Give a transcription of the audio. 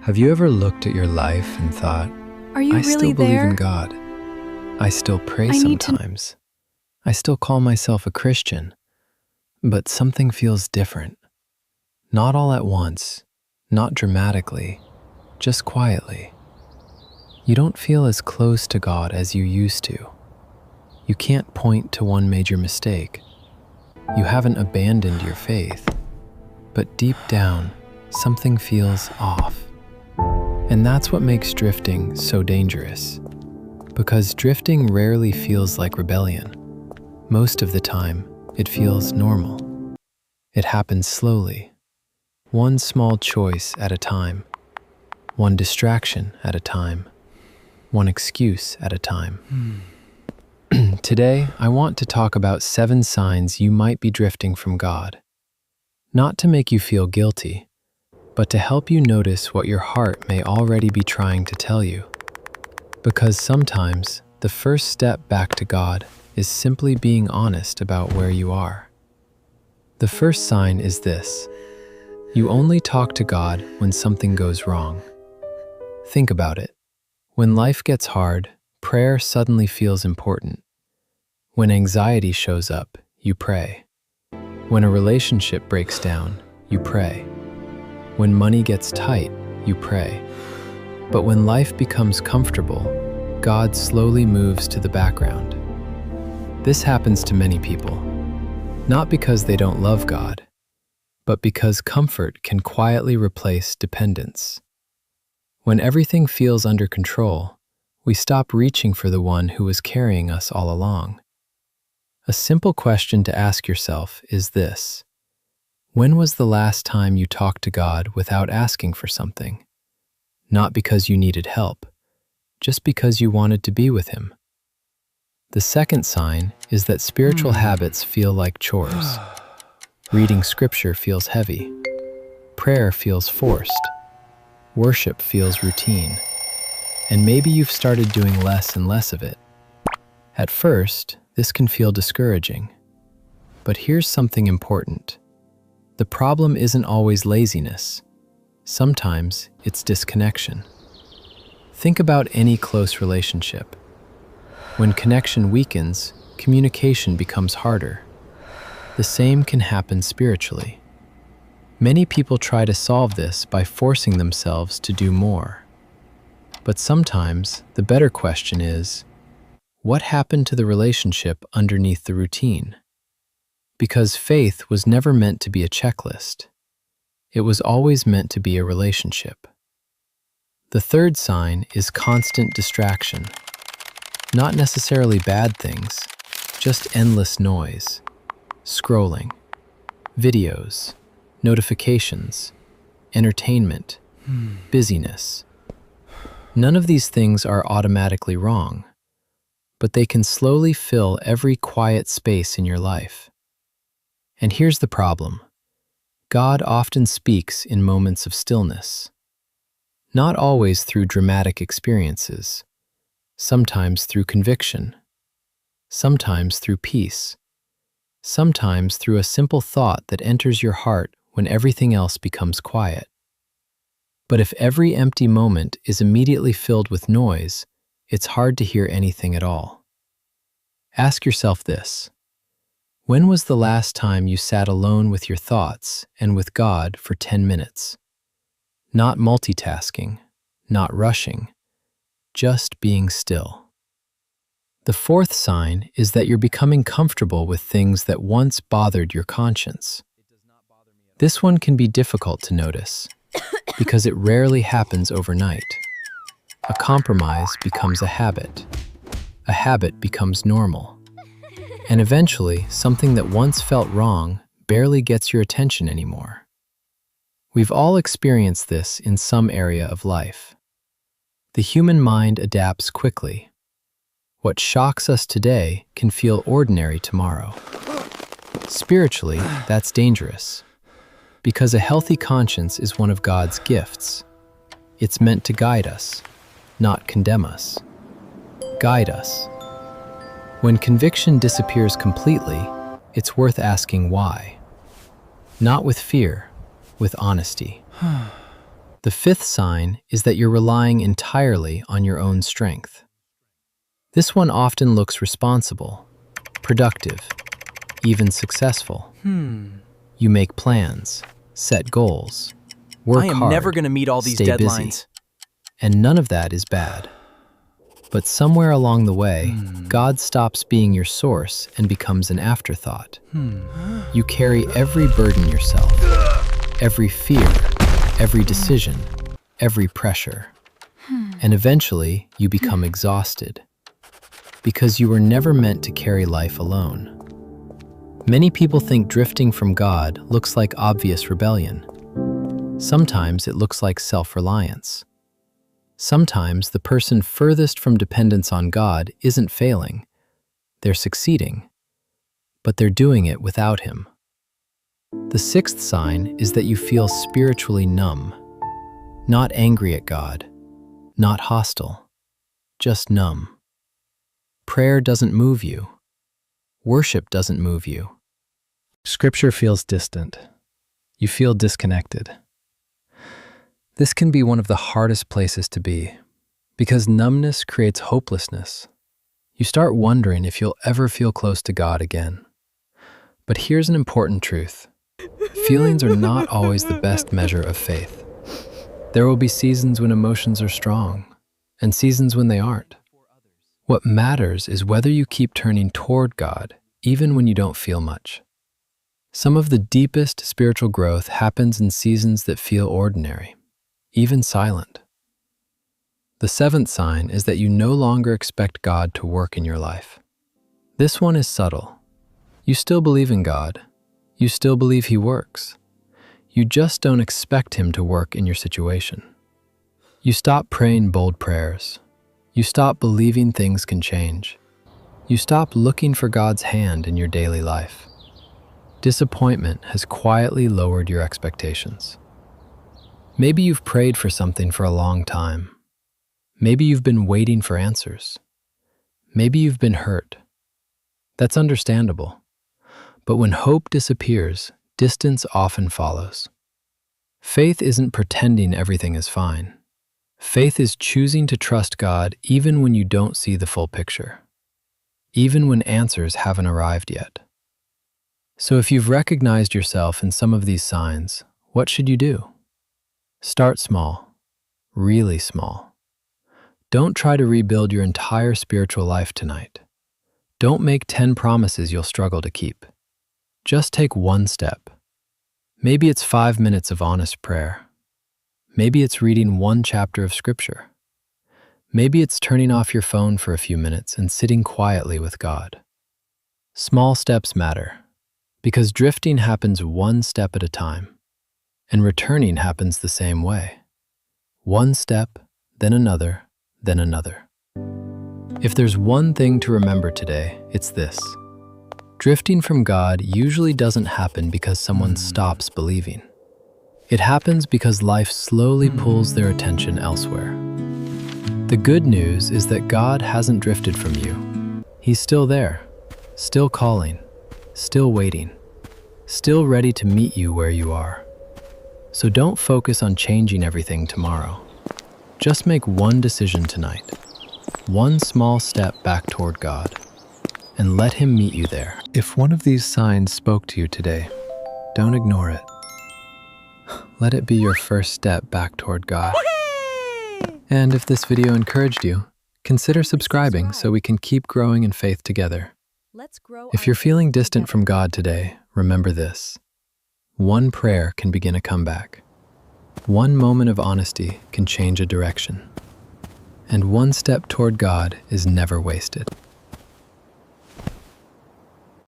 Have you ever looked at your life and thought, Are you I really still believe there? in God. I still pray I need to. sometimes. I still call myself a Christian. But something feels different. Not all at once, not dramatically, just quietly. You don't feel as close to God as you used to. You can't point to one major mistake. You haven't abandoned your faith. But deep down, something feels off. And that's what makes drifting so dangerous. Because drifting rarely feels like rebellion. Most of the time, it feels normal. It happens slowly, one small choice at a time, one distraction at a time, one excuse at a time. Today, I want to talk about 7 signs you might be drifting from God. Not to make you feel guilty, but to help you notice what your heart may already be trying to tell you. Because sometimes, the first step back to God is simply being honest about where you are. The first sign is this: you only talk to God when something goes wrong. Think about it. When life gets hard, prayer suddenly feels important. When anxiety shows up, you pray. When a relationship breaks down, you pray. When money gets tight, you pray. But when life becomes comfortable, God slowly moves to the background. This happens to many people, not because they don't love God, but because comfort can quietly replace dependence. When everything feels under control, we stop reaching for the one who was carrying us all along. A simple question to ask yourself is this: when was the last time you talked to God without asking for something? Not because you needed help, just because you wanted to be with Him. The second sign is that spiritual habits feel like chores. Reading scripture feels heavy. Prayer feels forced. Worship feels routine. And maybe you've started doing less and less of it. At first, this can feel discouraging. But here's something important. The problem isn't always laziness. Sometimes it's disconnection. Think about any close relationship. When connection weakens, communication becomes harder. The same can happen spiritually. Many people try to solve this by forcing themselves to do more. But sometimes the better question is, what happened to the relationship underneath the routine? Because faith was never meant to be a checklist. It was always meant to be a relationship. The third sign is constant distraction. Not necessarily bad things, just endless noise, scrolling, videos, notifications, entertainment, busyness. None of these things are automatically wrong, but they can slowly fill every quiet space in your life. And here's the problem. God often speaks in moments of stillness. Not always through dramatic experiences. Sometimes through conviction. Sometimes through peace. Sometimes through a simple thought that enters your heart when everything else becomes quiet. But if every empty moment is immediately filled with noise, it's hard to hear anything at all. Ask yourself this: when was the last time you sat alone with your thoughts and with God for 10 minutes? Not multitasking, not rushing, just being still. The fourth sign is that you're becoming comfortable with things that once bothered your conscience. This one can be difficult to notice because it rarely happens overnight. A compromise becomes a habit. A habit becomes normal. And eventually, something that once felt wrong barely gets your attention anymore. We've all experienced this in some area of life. The human mind adapts quickly. What shocks us today can feel ordinary tomorrow. Spiritually, that's dangerous, because a healthy conscience is one of God's gifts. It's meant to guide us, not condemn us. Guide us. When conviction disappears completely, it's worth asking why. Not with fear, with honesty. The fifth sign is that you're relying entirely on your own strength. This one often looks responsible, productive, even successful. You make plans, set goals, work hard, I am never going to meet all these stay deadlines. busy. And none of that is bad. But somewhere along the way, God stops being your source and becomes an afterthought. You carry every burden yourself, every fear, every decision, every pressure. And eventually, you become exhausted. Because you were never meant to carry life alone. Many people think drifting from God looks like obvious rebellion. Sometimes it looks like self-reliance. Sometimes the person furthest from dependence on God isn't failing. They're succeeding, but they're doing it without Him. The sixth sign is that you feel spiritually numb, not angry at God, not hostile, just numb. Prayer doesn't move you. Worship doesn't move you. Scripture feels distant. You feel disconnected. This can be one of the hardest places to be, because numbness creates hopelessness. You start wondering if you'll ever feel close to God again. But here's an important truth. Feelings are not always the best measure of faith. There will be seasons when emotions are strong, and seasons when they aren't. What matters is whether you keep turning toward God, even when you don't feel much. Some of the deepest spiritual growth happens in seasons that feel ordinary, even silent. The seventh sign is that you no longer expect God to work in your life. This one is subtle. You still believe in God. You still believe He works. You just don't expect Him to work in your situation. You stop praying bold prayers. You stop believing things can change. You stop looking for God's hand in your daily life. Disappointment has quietly lowered your expectations. Maybe you've prayed for something for a long time. Maybe you've been waiting for answers. Maybe you've been hurt. That's understandable. But when hope disappears, distance often follows. Faith isn't pretending everything is fine. Faith is choosing to trust God even when you don't see the full picture, even when answers haven't arrived yet. So if you've recognized yourself in some of these signs, what should you do? Start small, really small. Don't try to rebuild your entire spiritual life tonight. Don't make 10 promises you'll struggle to keep. Just take one step. Maybe it's 5 minutes of honest prayer. Maybe it's reading one chapter of Scripture. Maybe it's turning off your phone for a few minutes and sitting quietly with God. Small steps matter, because drifting happens one step at a time, and returning happens the same way. One step, then another, then another. If there's one thing to remember today, it's this. Drifting from God usually doesn't happen because someone stops believing. It happens because life slowly pulls their attention elsewhere. The good news is that God hasn't drifted from you. He's still there, still calling, still waiting, still ready to meet you where you are. So don't focus on changing everything tomorrow. Just make one decision tonight, one small step back toward God, and let Him meet you there. If one of these signs spoke to you today, don't ignore it. Let it be your first step back toward God. And if this video encouraged you, consider subscribing so we can keep growing in faith together. If you're feeling distant from God today, remember this. One prayer can begin a comeback. One moment of honesty can change a direction. And one step toward God is never wasted.